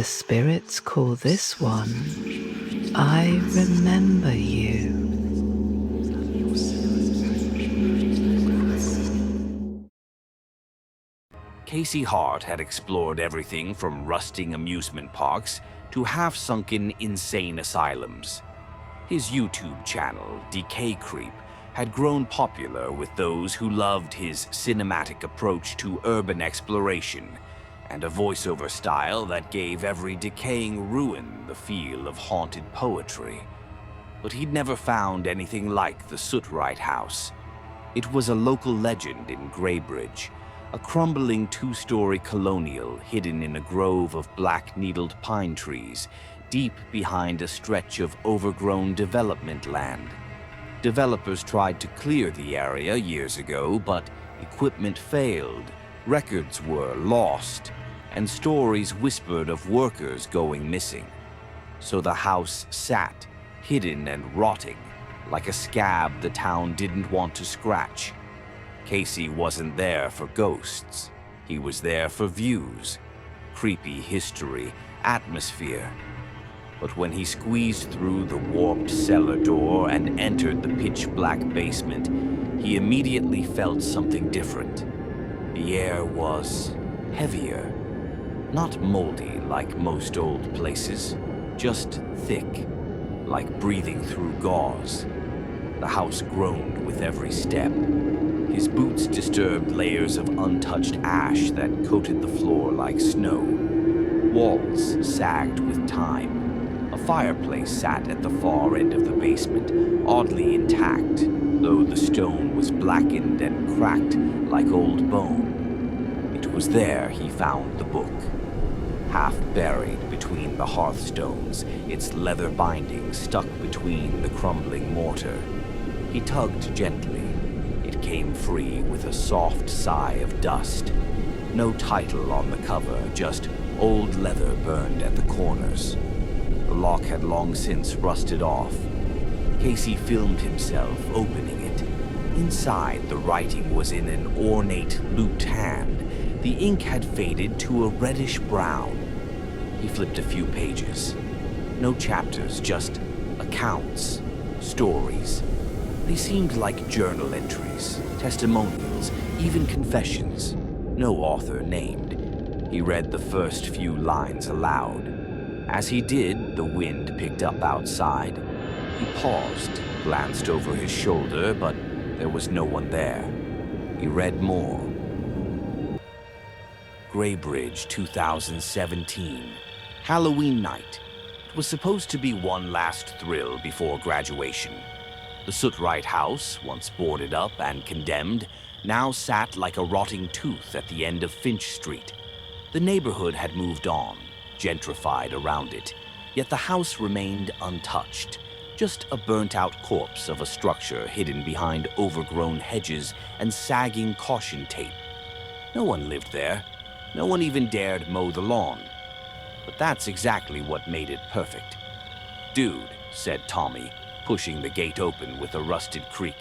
The spirits call this one, I Remember You. Casey Hart had explored everything from rusting amusement parks to half-sunken insane asylums. His YouTube channel, Decay Creep, had grown popular with those who loved his cinematic approach to urban exploration and a voiceover style that gave every decaying ruin the feel of haunted poetry. But he'd never found anything like the Sootwright house. It was a local legend in Greybridge, a crumbling two-story colonial hidden in a grove of black-needled pine trees, deep behind a stretch of overgrown development land. Developers tried to clear the area years ago, but equipment failed, records were lost, and stories whispered of workers going missing. So the house sat, hidden and rotting, like a scab the town didn't want to scratch. Casey wasn't there for ghosts. He was there for views, creepy history, atmosphere. But when he squeezed through the warped cellar door and entered the pitch-black basement, he immediately felt something different. The air was heavier. Not moldy like most old places, just thick, like breathing through gauze. The house groaned with every step. His boots disturbed layers of untouched ash that coated the floor like snow. Walls sagged with time. A fireplace sat at the far end of the basement, oddly intact, though the stone was blackened and cracked like old bone. It was there he found the book. Half buried between the hearthstones, its leather binding stuck between the crumbling mortar. He tugged gently. It came free with a soft sigh of dust. No title on the cover, just old leather burned at the corners. The lock had long since rusted off. Casey filmed himself opening it. Inside, the writing was in an ornate, looped hand. The ink had faded to a reddish brown. He flipped a few pages. No chapters, just accounts, stories. They seemed like journal entries, testimonials, even confessions. No author named. He read the first few lines aloud. As he did, the wind picked up outside. He paused, glanced over his shoulder, but there was no one there. He read more. Greybridge, 2017. Halloween night. It was supposed to be one last thrill before graduation. The Sootwright house, once boarded up and condemned, now sat like a rotting tooth at the end of Finch Street. The neighborhood had moved on, gentrified around it, yet the house remained untouched, just a burnt-out corpse of a structure hidden behind overgrown hedges and sagging caution tape. No one lived there. No one even dared mow the lawn. But that's exactly what made it perfect. "Dude," said Tommy, pushing the gate open with a rusted creak.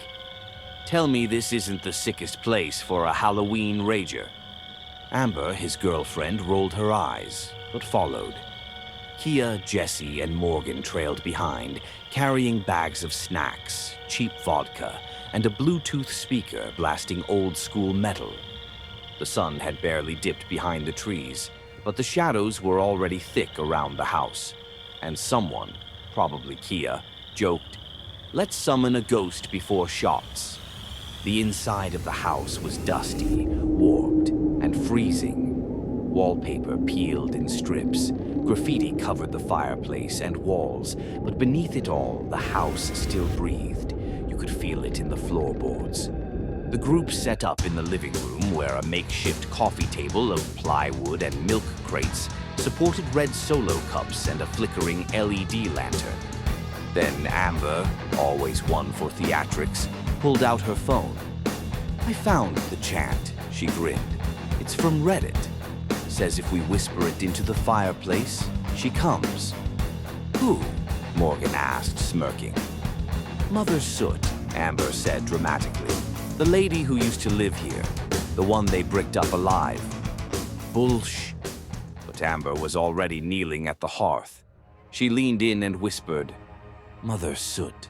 "Tell me this isn't the sickest place for a Halloween rager." Amber, his girlfriend, rolled her eyes, but followed. Kia, Jesse, and Morgan trailed behind, carrying bags of snacks, cheap vodka, and a Bluetooth speaker blasting old-school metal. The sun had barely dipped behind the trees, but the shadows were already thick around the house, and someone, probably Kia, joked, "Let's summon a ghost before shots." The inside of the house was dusty, warped, and freezing. Wallpaper peeled in strips. Graffiti covered the fireplace and walls, but beneath it all, the house still breathed. You could feel it in the floorboards. The group set up in the living room where a makeshift coffee table of plywood and milk crates supported red Solo cups and a flickering LED lantern. Then Amber, always one for theatrics, pulled out her phone. "I found the chant," she grinned. "It's from Reddit. Says if we whisper it into the fireplace, she comes." "Who?" Morgan asked, smirking. "Mother Soot," Amber said dramatically. "The lady who used to live here. The one they bricked up alive." "Bullsh." But moment, Amber was already kneeling at the hearth. She leaned in and whispered, "Mother Soot,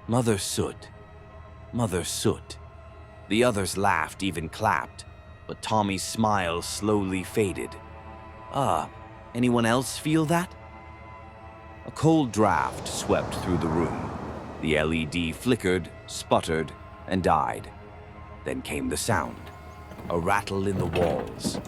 Mother Soot, Mother Soot." The others laughed, even clapped, but Tommy's smile slowly faded. Anyone else feel that? A cold draft swept through the room. The LED flickered, sputtered, and died. Then came the sound, a rattle in the walls.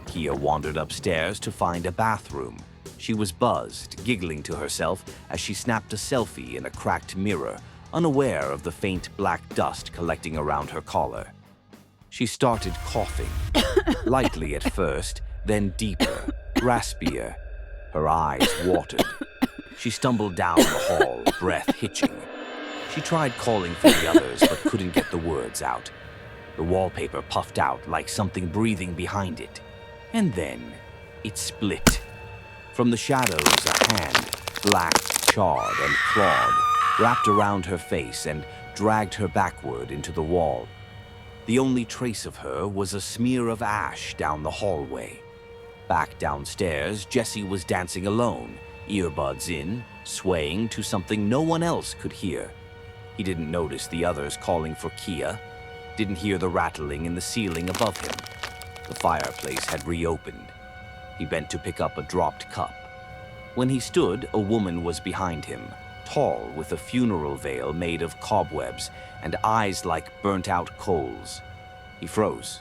Kia wandered upstairs to find a bathroom. She was buzzed, giggling to herself as she snapped a selfie in a cracked mirror, unaware of the faint black dust collecting around her collar. She started coughing, lightly at first, then deeper, raspier. Her eyes watered. She stumbled down the hall, breath hitching. She tried calling for the others, but couldn't get the words out. The wallpaper puffed out like something breathing behind it. And then it split. From the shadows, a hand, black, charred, and clawed, wrapped around her face and dragged her backward into the wall. The only trace of her was a smear of ash down the hallway. Back downstairs, Jesse was dancing alone, earbuds in, swaying to something no one else could hear. He didn't notice the others calling for Kia, didn't hear the rattling in the ceiling above him. The fireplace had reopened. He bent to pick up a dropped cup. When he stood, a woman was behind him, tall with a funeral veil made of cobwebs and eyes like burnt-out coals. He froze.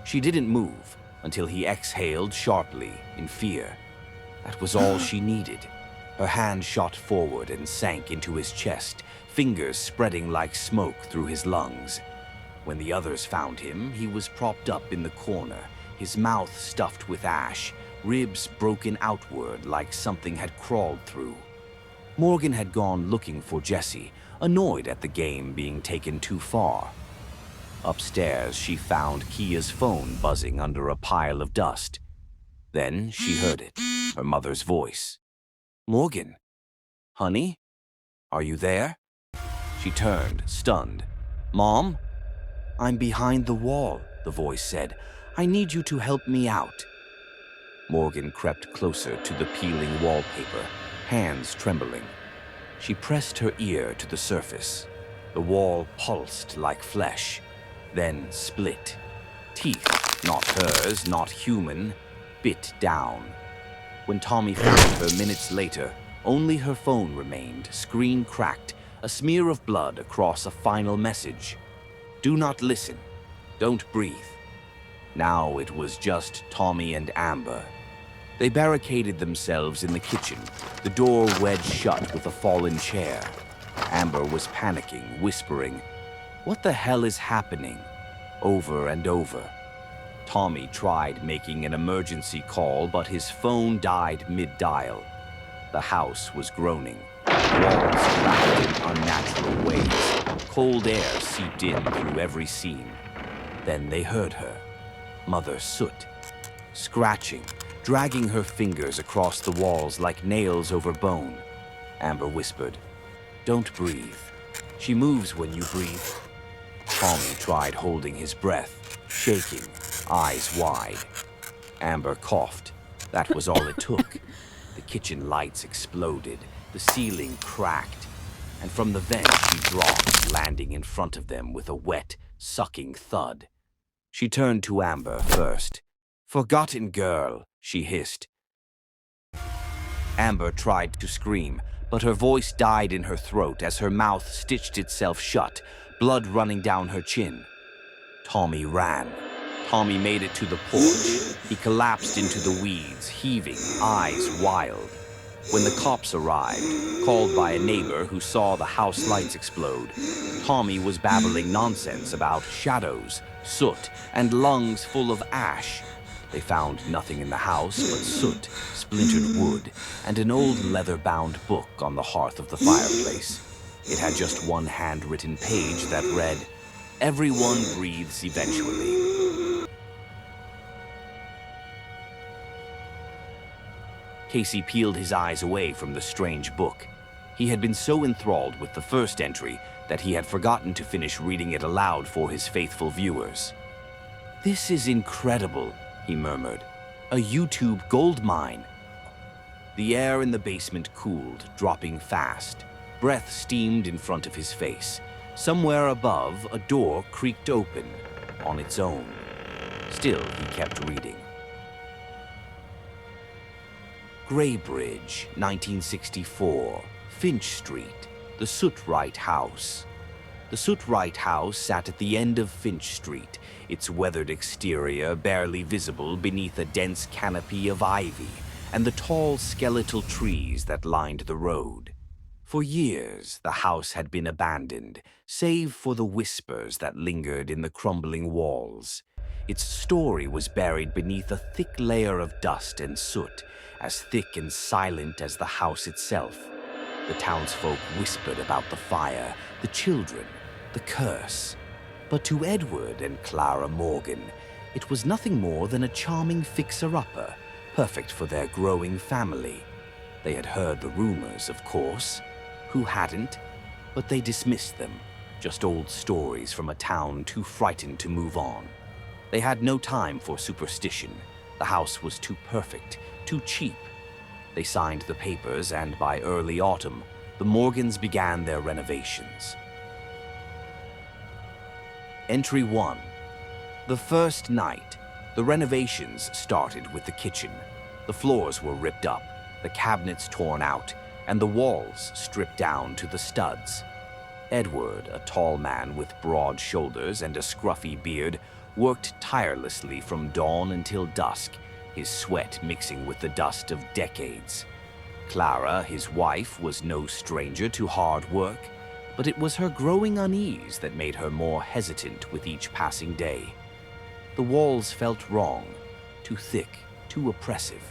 She didn't move until he exhaled sharply in fear. That was all she needed. Her hand shot forward and sank into his chest, fingers spreading like smoke through his lungs. When the others found him, he was propped up in the corner, his mouth stuffed with ash, ribs broken outward like something had crawled through. Morgan had gone looking for Jesse, annoyed at the game being taken too far. Upstairs, she found Kia's phone buzzing under a pile of dust. Then she heard it, her mother's voice. "Morgan, honey, are you there?" She turned, stunned. "Mom? I'm behind the wall," the voice said. "I need you to help me out." Morgan crept closer to the peeling wallpaper, hands trembling. She pressed her ear to the surface. The wall pulsed like flesh, then split. Teeth, not hers, not human, bit down. When Tommy found her minutes later, only her phone remained, screen cracked, a smear of blood across a final message. "Do not listen. Don't breathe." Now it was just Tommy and Amber. They barricaded themselves in the kitchen, the door wedged shut with a fallen chair. Amber was panicking, whispering, "What the hell is happening?" over and over. Tommy tried making an emergency call, but his phone died mid-dial. The house was groaning. Walls cracked in unnatural ways. Cold air seeped in through every seam. Then they heard her, Mother Soot, scratching, dragging her fingers across the walls like nails over bone. Amber whispered, "Don't breathe. She moves when you breathe." Tommy tried holding his breath, shaking, eyes wide. Amber coughed. That was all it took. The kitchen lights exploded, the ceiling cracked, and from the vent she dropped, landing in front of them with a wet, sucking thud. She turned to Amber first. "Forgotten girl," she hissed. Amber tried to scream, but her voice died in her throat as her mouth stitched itself shut, blood running down her chin. Tommy ran. Tommy made it to the porch. He collapsed into the weeds, heaving, eyes wild. When the cops arrived, called by a neighbor who saw the house lights explode, Tommy was babbling nonsense about shadows, soot, and lungs full of ash. They found nothing in the house but soot, splintered wood, and an old leather-bound book on the hearth of the fireplace. It had just one handwritten page that read, "Everyone breathes eventually." Casey peeled his eyes away from the strange book. He had been so enthralled with the first entry that he had forgotten to finish reading it aloud for his faithful viewers. "This is incredible," he murmured. A YouTube gold mine. The air in the basement cooled, dropping fast. Breath steamed in front of his face. Somewhere above, a door creaked open on its own. Still, he kept reading. Graybridge, 1964, Finch Street, the Sootwright house. The Sootwright house sat at the end of Finch Street, its weathered exterior barely visible beneath a dense canopy of ivy and the tall skeletal trees that lined the road. For years, the house had been abandoned, save for the whispers that lingered in the crumbling walls. Its story was buried beneath a thick layer of dust and soot, as thick and silent as the house itself. The townsfolk whispered about the fire, the children, the curse. But to Edward and Clara Morgan, it was nothing more than a charming fixer-upper, perfect for their growing family. They had heard the rumors, of course. Who hadn't? But they dismissed them, just old stories from a town too frightened to move on. They had no time for superstition. The house was too perfect, too cheap. They signed the papers, and by early autumn, the Morgans began their renovations. Entry 1. The first night, the renovations started with the kitchen. The floors were ripped up, the cabinets torn out, and the walls stripped down to the studs. Edward, a tall man with broad shoulders and a scruffy beard, worked tirelessly from dawn until dusk, his sweat mixing with the dust of decades. Clara, his wife, was no stranger to hard work, but it was her growing unease that made her more hesitant with each passing day. The walls felt wrong, too thick, too oppressive.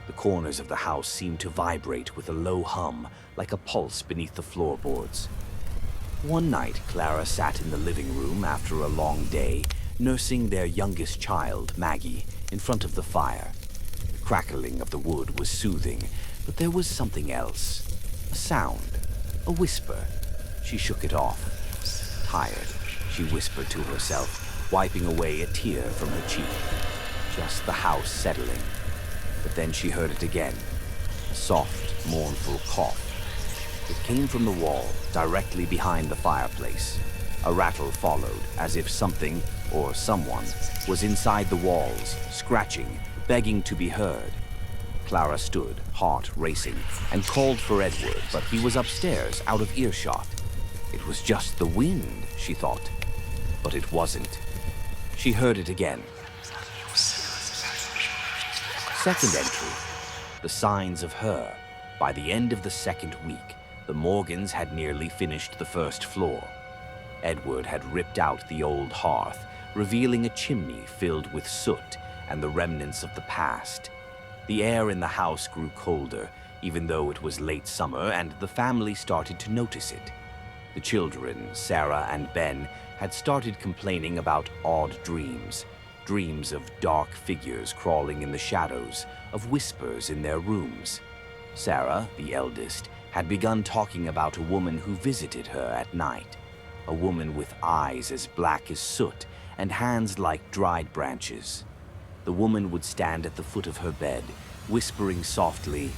The corners of the house seemed to vibrate with a low hum, like a pulse beneath the floorboards. One night, Clara sat in the living room after a long day, nursing their youngest child, Maggie, in front of the fire. The crackling of the wood was soothing, but there was something else. A sound, a whisper. She shook it off. Tired, she whispered to herself, wiping away a tear from her cheek. Just the house settling. But then she heard it again, a soft, mournful cough. It came from the wall, directly behind the fireplace. A rattle followed, as if something, or someone, was inside the walls, scratching, begging to be heard. Clara stood, heart racing, and called for Edward, but he was upstairs, out of earshot. It was just the wind, she thought. But it wasn't. She heard it again. Second entry. The signs of her. By the end of the second week, the Morgans had nearly finished the first floor. Edward had ripped out the old hearth, revealing a chimney filled with soot and the remnants of the past. The air in the house grew colder, even though it was late summer, and the family started to notice it. The children, Sarah and Ben, had started complaining about odd dreams. Dreams of dark figures crawling in the shadows, of whispers in their rooms. Sarah, the eldest, had begun talking about a woman who visited her at night. A woman with eyes as black as soot and hands like dried branches. The woman would stand at the foot of her bed, whispering softly,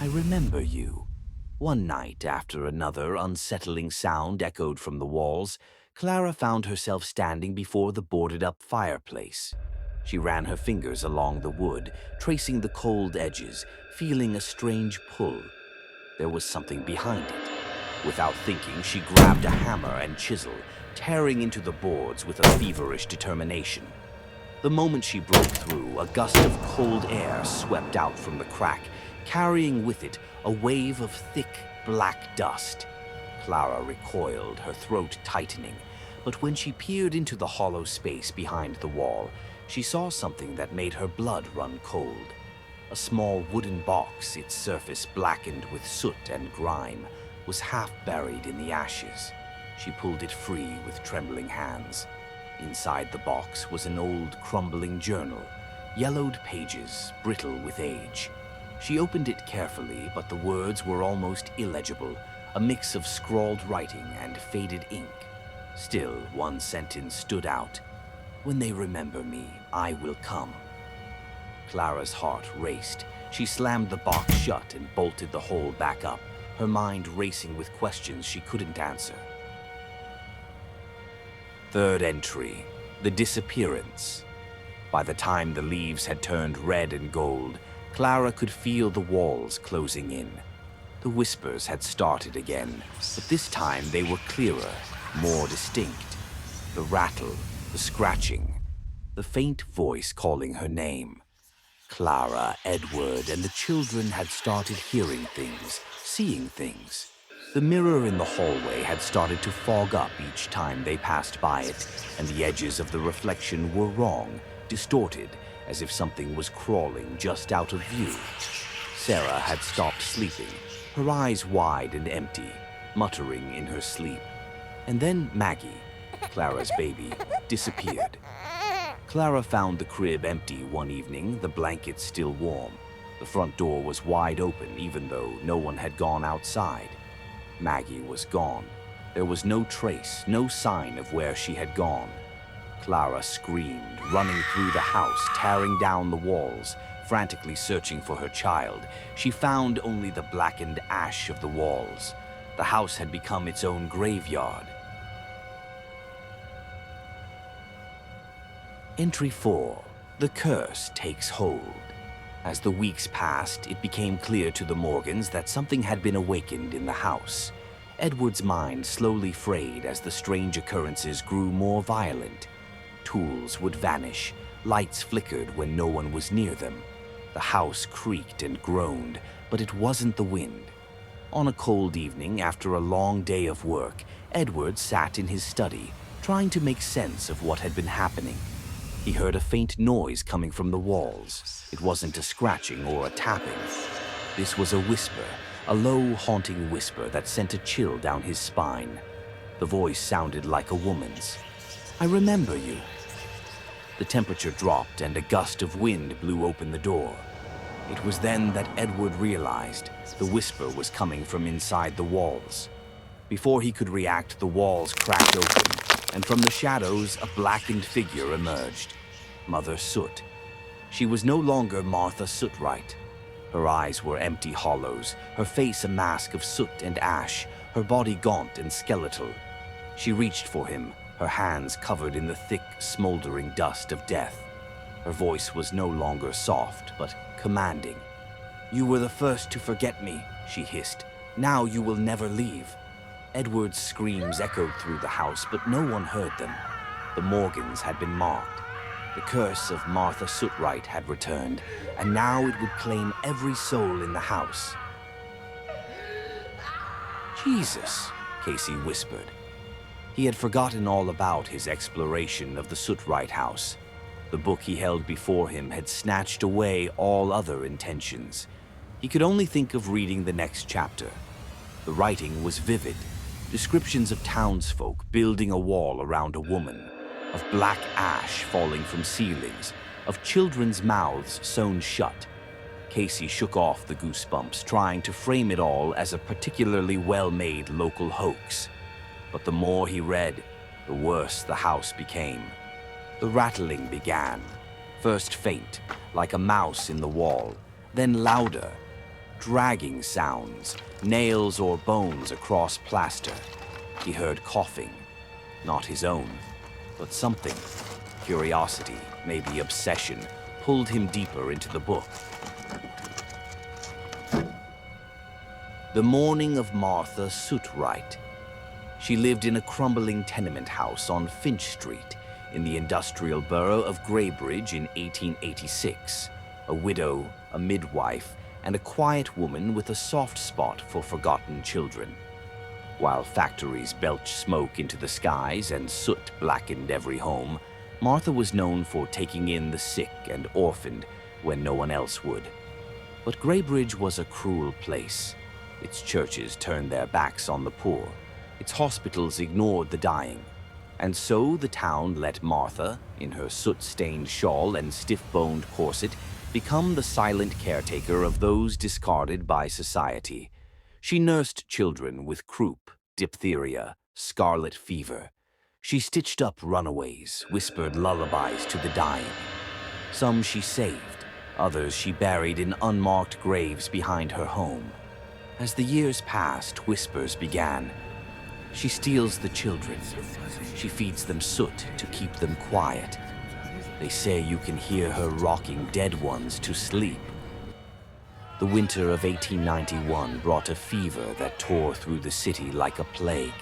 "I remember you." One night, after another unsettling sound echoed from the walls, Clara found herself standing before the boarded-up fireplace. She ran her fingers along the wood, tracing the cold edges, feeling a strange pull. There was something behind it. Without thinking, she grabbed a hammer and chisel, tearing into the boards with a feverish determination. The moment she broke through, a gust of cold air swept out from the crack, carrying with it a wave of thick, black dust. Clara recoiled, her throat tightening, but when she peered into the hollow space behind the wall, she saw something that made her blood run cold. A small wooden box, its surface blackened with soot and grime, was half buried in the ashes. She pulled it free with trembling hands. Inside the box was an old, crumbling journal, yellowed pages, brittle with age. She opened it carefully, but the words were almost illegible, a mix of scrawled writing and faded ink. Still, one sentence stood out. "When they remember me, I will come." Clara's heart raced. She slammed the box shut and bolted the hole back up, her mind racing with questions she couldn't answer. Third entry, the disappearance. By the time the leaves had turned red and gold, Clara could feel the walls closing in. The whispers had started again, but this time they were clearer, more distinct. The rattle, the scratching, the faint voice calling her name. Clara, Edward, and the children had started hearing things, seeing things. The mirror in the hallway had started to fog up each time they passed by it, and the edges of the reflection were wrong, distorted, as if something was crawling just out of view. Sarah had stopped sleeping, her eyes wide and empty, muttering in her sleep. And then Maggie, Clara's baby, disappeared. Clara found the crib empty one evening, the blankets still warm. The front door was wide open, even though no one had gone outside. Maggie was gone. There was no trace, no sign of where she had gone. Clara screamed, running through the house, tearing down the walls, frantically searching for her child. She found only the blackened ash of the walls. The house had become its own graveyard. Entry 4. The curse takes hold. As the weeks passed, it became clear to the Morgans that something had been awakened in the house. Edward's mind slowly frayed as the strange occurrences grew more violent. Tools would vanish, lights flickered when no one was near them. The house creaked and groaned, but it wasn't the wind. On a cold evening, after a long day of work, Edward sat in his study, trying to make sense of what had been happening. He heard a faint noise coming from the walls. It wasn't a scratching or a tapping. This was a whisper, a low, haunting whisper that sent a chill down his spine. The voice sounded like a woman's. "I remember you." The temperature dropped and a gust of wind blew open the door. It was then that Edward realized the whisper was coming from inside the walls. Before he could react, the walls cracked open, and from the shadows, a blackened figure emerged. Mother Soot. She was no longer Martha Sootwright. Her eyes were empty hollows, her face a mask of soot and ash, her body gaunt and skeletal. She reached for him, her hands covered in the thick, smoldering dust of death. Her voice was no longer soft, but commanding. "You were the first to forget me," she hissed. "Now you will never leave." Edward's screams echoed through the house, but no one heard them. The Morgans had been marked. The curse of Martha Sootwright had returned, and now it would claim every soul in the house. "Jesus," Casey whispered. He had forgotten all about his exploration of the Sootwright house. The book he held before him had snatched away all other intentions. He could only think of reading the next chapter. The writing was vivid. Descriptions of townsfolk building a wall around a woman, of black ash falling from ceilings, of children's mouths sewn shut. Casey shook off the goosebumps, trying to frame it all as a particularly well-made local hoax. But the more he read, the worse the house became. The rattling began, first faint, like a mouse in the wall, then louder, dragging sounds, nails or bones across plaster. He heard coughing, not his own, but something. Curiosity, maybe obsession, pulled him deeper into the book. The morning of Martha Sootwright. She lived in a crumbling tenement house on Finch Street in the industrial borough of Greybridge in 1886. A widow, a midwife, and a quiet woman with a soft spot for forgotten children. While factories belched smoke into the skies and soot blackened every home, Martha was known for taking in the sick and orphaned when no one else would. But Greybridge was a cruel place. Its churches turned their backs on the poor. Its hospitals ignored the dying. And so the town let Martha, in her soot-stained shawl and stiff-boned corset, become the silent caretaker of those discarded by society. She nursed children with croup, diphtheria, scarlet fever. She stitched up runaways, whispered lullabies to the dying. Some she saved, Others she buried in unmarked graves behind her home. As the years passed, whispers began. She steals the children. She feeds them soot to keep them quiet. They say you can hear her rocking dead ones to sleep. The winter of 1891 brought a fever that tore through the city like a plague.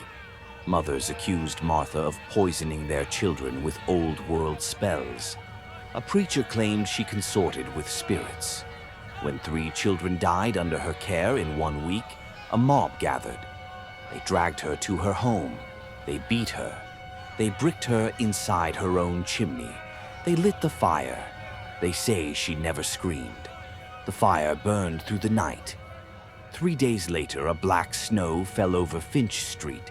Mothers accused Martha of poisoning their children with old-world spells. A preacher claimed she consorted with spirits. When 3 children died under her care in 1 week, a mob gathered. They dragged her to her home. They beat her. They bricked her inside her own chimney. They lit the fire. They say she never screamed. The fire burned through the night. 3 days later, a black snow fell over Finch Street.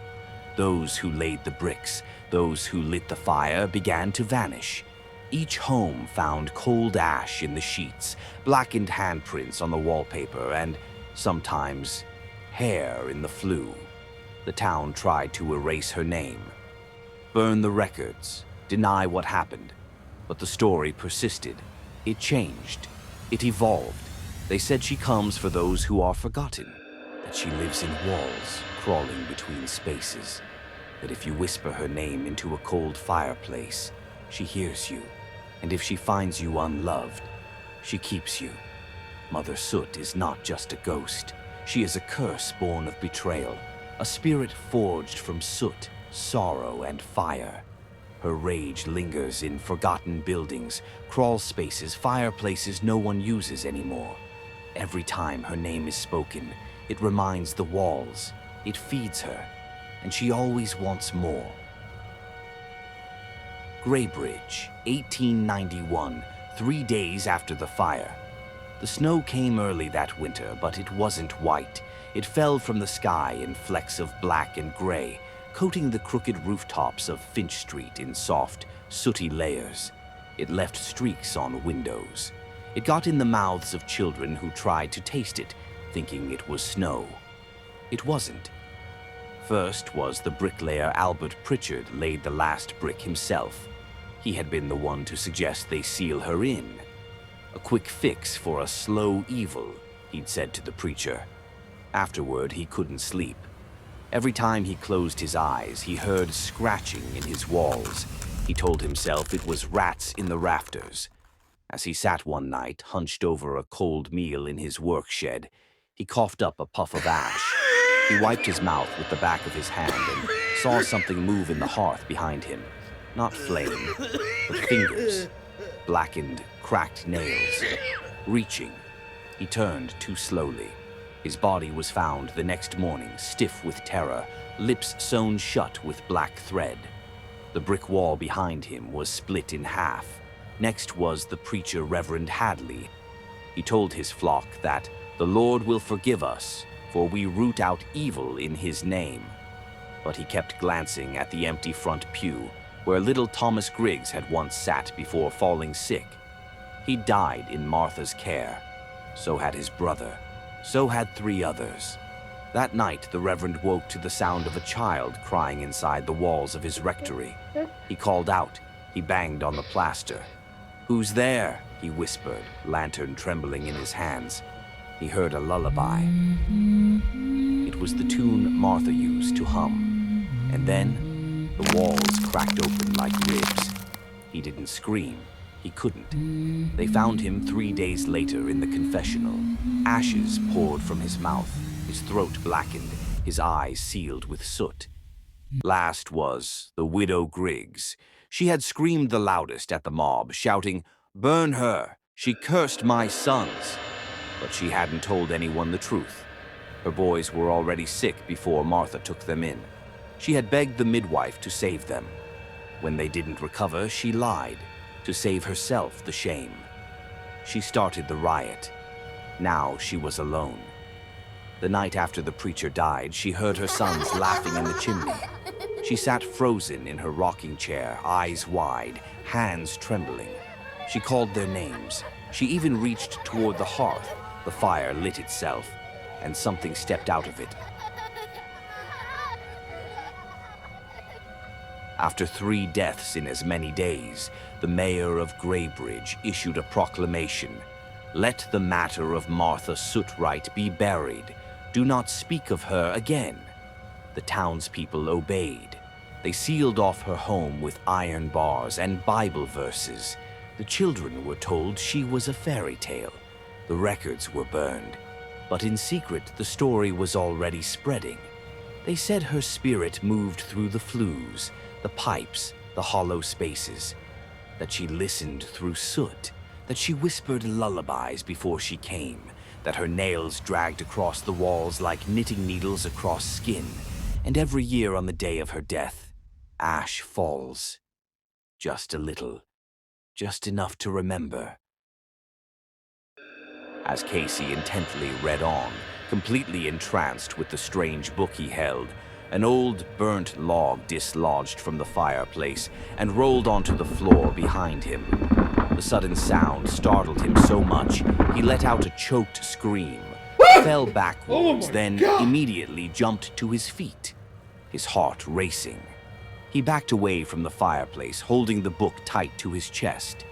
Those who laid the bricks, those who lit the fire, began to vanish. Each home found cold ash in the sheets, blackened handprints on the wallpaper, and sometimes hair in the flue. The town tried to erase her name, burn the records, deny what happened. But the story persisted. It changed. It evolved. They said she comes for those who are forgotten, that she lives in walls, crawling between spaces, that if you whisper her name into a cold fireplace, she hears you, and if she finds you unloved, she keeps you. Mother Soot is not just a ghost. She is a curse born of betrayal, a spirit forged from soot, sorrow, and fire. Her rage lingers in forgotten buildings, crawl spaces, fireplaces no one uses anymore. Every time her name is spoken, it reminds the walls, it feeds her, and she always wants more. Greybridge, 1891, 3 days after the fire. The snow came early that winter, but it wasn't white. It fell from the sky in flecks of black and gray, coating the crooked rooftops of Finch Street in soft, sooty layers. It left streaks on windows. It got in the mouths of children who tried to taste it, thinking it was snow. It wasn't. First was the bricklayer Albert Pritchard laid the last brick himself. He had been the one to suggest they seal her in. A quick fix for a slow evil, he'd said to the preacher. Afterward, he couldn't sleep. Every time he closed his eyes, he heard scratching in his walls. He told himself it was rats in the rafters. As he sat one night, hunched over a cold meal in his work shed, he coughed up a puff of ash. He wiped his mouth with the back of his hand and saw something move in the hearth behind him. Not flame, but fingers. Blackened, cracked nails. Reaching. He turned too slowly. His body was found the next morning, stiff with terror, lips sewn shut with black thread. The brick wall behind him was split in half. Next was the preacher Reverend Hadley. He told his flock that the Lord will forgive us, for we root out evil in his name. But he kept glancing at the empty front pew, where little Thomas Griggs had once sat before falling sick. He died in Martha's care. So had his brother. So had 3 others. That night, the Reverend woke to the sound of a child crying inside the walls of his rectory. He called out. He banged on the plaster. "Who's there?" he whispered, lantern trembling in his hands. He heard a lullaby. It was the tune Martha used to hum. And then, the walls cracked open like ribs. He didn't scream. He couldn't. They found him 3 days later in the confessional. Ashes poured from his mouth, his throat blackened, his eyes sealed with soot. Last was the widow Griggs. She had screamed the loudest at the mob, shouting, "Burn her! She cursed my sons!" But she hadn't told anyone the truth. Her boys were already sick before Martha took them in. She had begged the midwife to save them. When they didn't recover, she lied, to save herself the shame. She started the riot. Now she was alone. The night after the preacher died, she heard her sons laughing in the chimney. She sat frozen in her rocking chair, eyes wide, hands trembling. She called their names. She even reached toward the hearth. The fire lit itself, and something stepped out of it. After 3 deaths in as many days, the mayor of Greybridge issued a proclamation. Let the matter of Martha Sootwright be buried. Do not speak of her again." The townspeople obeyed. They sealed off her home with iron bars and Bible verses. The children were told she was a fairy tale. The records were burned. But in secret, the story was already spreading. They said her spirit moved through the flues, the pipes, the hollow spaces, that she listened through soot, that she whispered lullabies before she came, that her nails dragged across the walls like knitting needles across skin, and every year on the day of her death, ash falls. Just a little, just enough to remember. As Casey intently read on, completely entranced with the strange book he held, an old, burnt log dislodged from the fireplace and rolled onto the floor behind him. The sudden sound startled him so much, he let out a choked scream, fell backwards, then immediately jumped to his feet, his heart racing. He backed away from the fireplace, holding the book tight to his chest.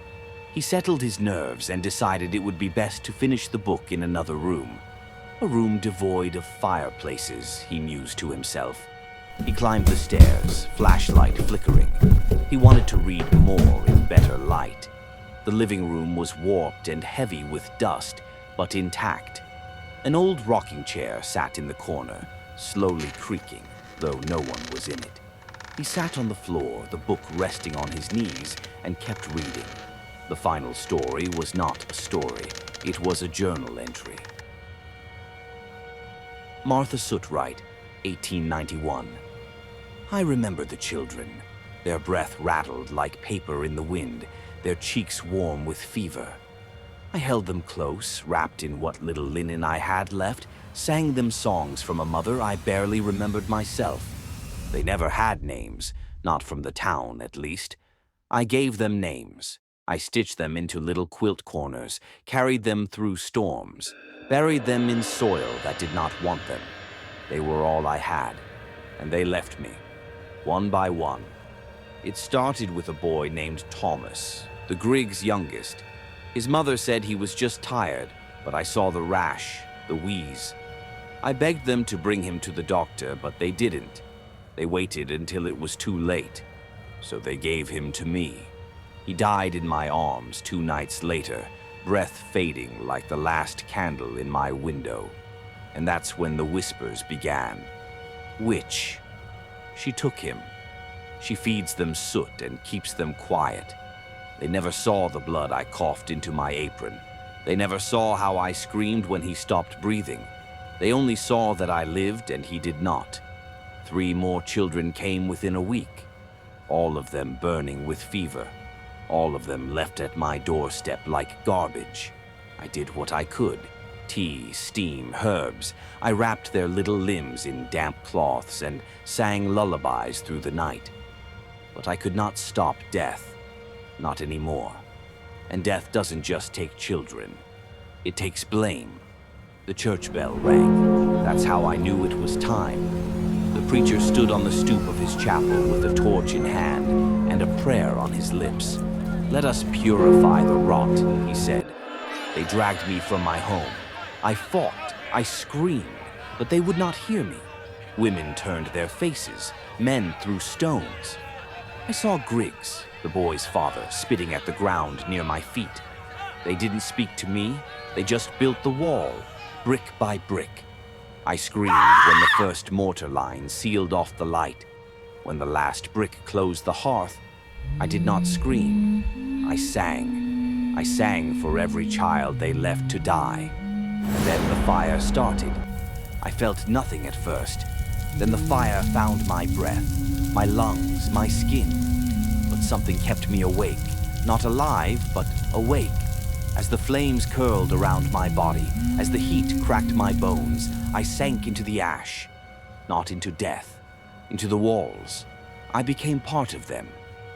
He settled his nerves and decided it would be best to finish the book in another room. A room devoid of fireplaces, he mused to himself. He climbed the stairs, flashlight flickering. He wanted to read more in better light. The living room was warped and heavy with dust, but intact. An old rocking chair sat in the corner, slowly creaking, though no one was in it. He sat on the floor, the book resting on his knees, and kept reading. The final story was not a story. It was a journal entry. Martha Sootwright, 1891. I remember the children. Their breath rattled like paper in the wind, their cheeks warm with fever. I held them close, wrapped in what little linen I had left, sang them songs from a mother I barely remembered myself. They never had names, not from the town at least. I gave them names. I stitched them into little quilt corners, carried them through storms, buried them in soil that did not want them. They were all I had, and they left me, one by one. It started with a boy named Thomas, the Griggs' youngest. His mother said he was just tired, but I saw the rash, the wheeze. I begged them to bring him to the doctor, but they didn't. They waited until it was too late, so they gave him to me. He died in my arms 2 nights later, breath fading like the last candle in my window. And that's when the whispers began. Witch. She took him. She feeds them soot and keeps them quiet. They never saw the blood I coughed into my apron. They never saw how I screamed when he stopped breathing. They only saw that I lived and he did not. 3 more children came within a week, all of them burning with fever. All of them left at my doorstep like garbage. I did what I could. Tea, steam, herbs. I wrapped their little limbs in damp cloths and sang lullabies through the night. But I could not stop death. Not anymore. And death doesn't just take children. It takes blame. The church bell rang. That's how I knew it was time. The preacher stood on the stoop of his chapel with a torch in hand and a prayer on his lips. Let us purify the rot, he said. They dragged me from my home. I fought, I screamed, but they would not hear me. Women turned their faces, men threw stones. I saw Griggs, the boy's father, spitting at the ground near my feet. They didn't speak to me, they just built the wall, brick by brick. I screamed when the first mortar line sealed off the light. When the last brick closed the hearth, I did not scream. I sang. I sang for every child they left to die. And then the fire started. I felt nothing at first. Then the fire found my breath, my lungs, my skin. But something kept me awake. Not alive, but awake. As the flames curled around my body, as the heat cracked my bones, I sank into the ash. Not into death, into the walls. I became part of them.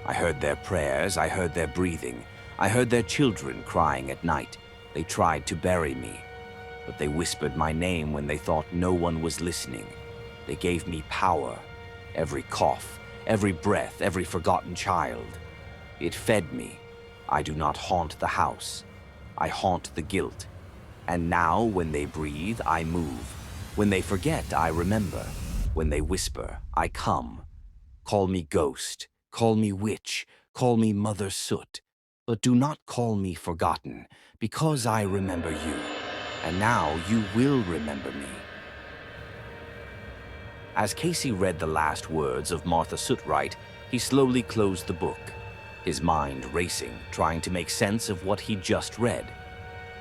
I heard their prayers, I heard their breathing. I heard their children crying at night. They tried to bury me, but they whispered my name when they thought no one was listening. They gave me power. Every cough, every breath, every forgotten child. It fed me. I do not haunt the house. I haunt the guilt. And now, when they breathe, I move. When they forget, I remember. When they whisper, I come. Call me ghost, call me witch, call me Mother Soot, but do not call me forgotten, because I remember you, and now you will remember me. As Casey read the last words of Martha Sootwright, he slowly closed the book, his mind racing, trying to make sense of what he'd just read.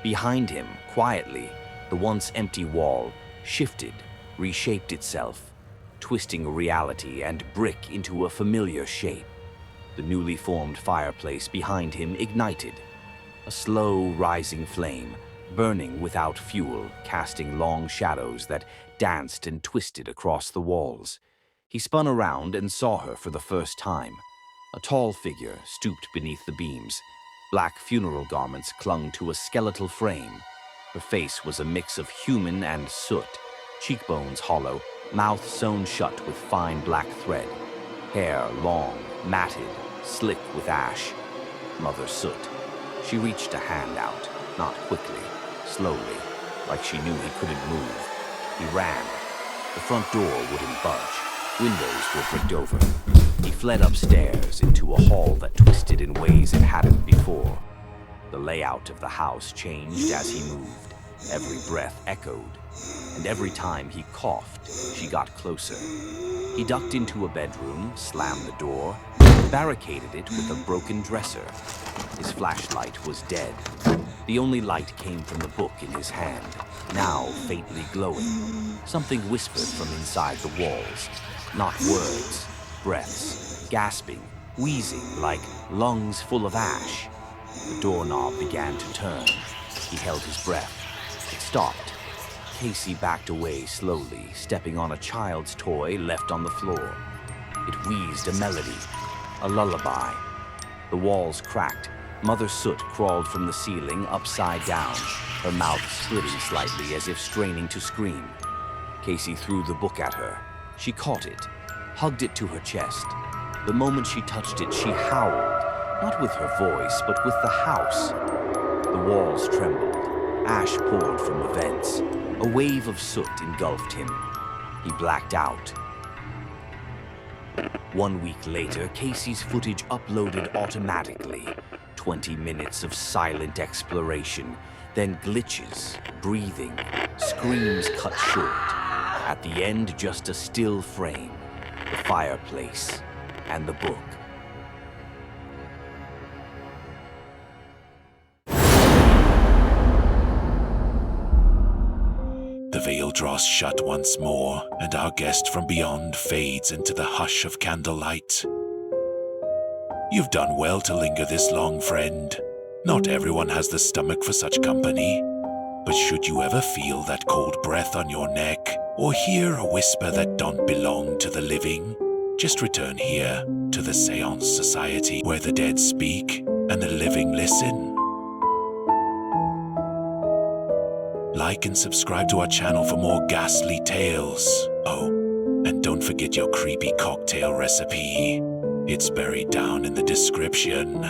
Behind him, quietly, the once empty wall shifted, reshaped itself, twisting reality and brick into a familiar shape. The newly formed fireplace behind him ignited, a slow rising flame, burning without fuel, casting long shadows that danced and twisted across the walls. He spun around and saw her for the first time. A tall figure stooped beneath the beams. Black funeral garments clung to a skeletal frame. Her face was a mix of human and soot, cheekbones hollow, mouth sewn shut with fine black thread, hair long, matted, slick with ash. Mother Soot. She reached a hand out, not quickly, slowly, like she knew he couldn't move. He ran. The front door wouldn't budge. Windows were bricked over. He fled upstairs into a hall that twisted in ways it hadn't before. The layout of the house changed as he moved. Every breath echoed, and every time he coughed, she got closer. He ducked into a bedroom, slammed the door, barricaded it with a broken dresser. His flashlight was dead. The only light came from the book in his hand, now faintly glowing. Something whispered from inside the walls. Not words, breaths, gasping, wheezing like lungs full of ash. The doorknob began to turn. He held his breath. It stopped. Casey backed away slowly, stepping on a child's toy left on the floor. It wheezed a melody, a lullaby. The walls cracked. Mother Soot crawled from the ceiling upside down, her mouth slitting slightly as if straining to scream. Casey threw the book at her. She caught it, hugged it to her chest. The moment she touched it, she howled, not with her voice, but with the house. The walls trembled. Ash poured from the vents. A wave of soot engulfed him. He blacked out. 1 week later, Casey's footage uploaded automatically. 20 minutes of silent exploration, then glitches, breathing, screams cut short. At the end, just a still frame, the fireplace, and the book. The veil draws shut once more, and our guest from beyond fades into the hush of candlelight. You've done well to linger this long, friend. Not everyone has the stomach for such company. But should you ever feel that cold breath on your neck, or hear a whisper that don't belong to the living, just return here to the Seance Society, where the dead speak and the living listen. Like and subscribe to our channel for more ghastly tales. Oh, and don't forget your creepy cocktail recipe. It's buried down in the description.